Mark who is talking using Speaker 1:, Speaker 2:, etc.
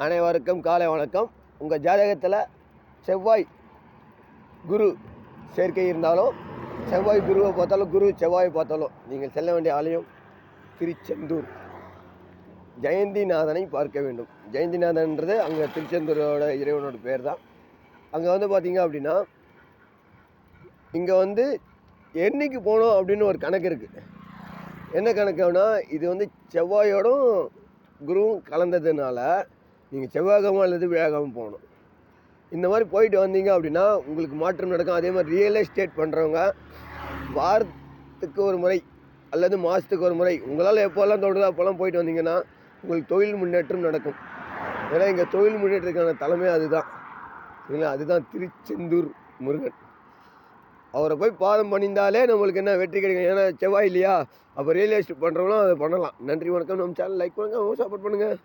Speaker 1: அனைவருக்கும் காலை வணக்கம். உங்கள் ஜாதகத்தில் செவ்வாய் குரு சேர்க்கை இருந்தாலும், செவ்வாய் குருவை பார்த்தாலும், குரு செவ்வாயை பார்த்தாலும் நீங்கள் செல்ல வேண்டிய ஆலயம் திருச்செந்தூர் ஜெயந்திநாதனை பார்க்க வேண்டும். ஜெயந்திநாதன்றது அங்கே திருச்செந்தூரோட இறைவனோட பேர் தான். அங்கே பார்த்தீங்க அப்படின்னா, இங்கே என்னைக்கு போகணும் அப்படின்னு ஒரு கணக்கு இருக்குது. என்ன கணக்குன்னா, இது செவ்வாயோடும் குருவும் கலந்ததுனால நீங்கள் செவ்வாய்க்கிழமை அல்லது வியாழக்கிழமை போகணும். இந்த மாதிரி போயிட்டு வந்தீங்க அப்படின்னா உங்களுக்கு மாற்றம் நடக்கும். அதே மாதிரி ரியல் எஸ்டேட் பண்ணுறவங்க வாரத்துக்கு ஒரு முறை அல்லது மாதத்துக்கு ஒரு முறை உங்களால் எப்போல்லாம் தோணுதோ அப்போல்லாம் போயிட்டு வந்தீங்கன்னா உங்களுக்கு தொழில் முன்னேற்றம் நடக்கும். ஏன்னா இங்கே தொழில் முன்னேற்றத்துக்கான தலைமை அதுதான், சரிங்களா? அதுதான் திருச்செந்தூர் முருகன். அவரை போய் பாதம் பண்ணியிருந்தாலே நம்மளுக்கு என்ன வெற்றி கிடைக்கும். ஏன்னா செவ்வாய் இல்லையா? அப்போ ரியல் எஸ்டேட் பண்ணுறவங்களும் அதை பண்ணலாம். நன்றி, வணக்கம். நம்ம சேனல் லைக் பண்ணுங்கள், சப்போர்ட் பண்ணுங்கள்.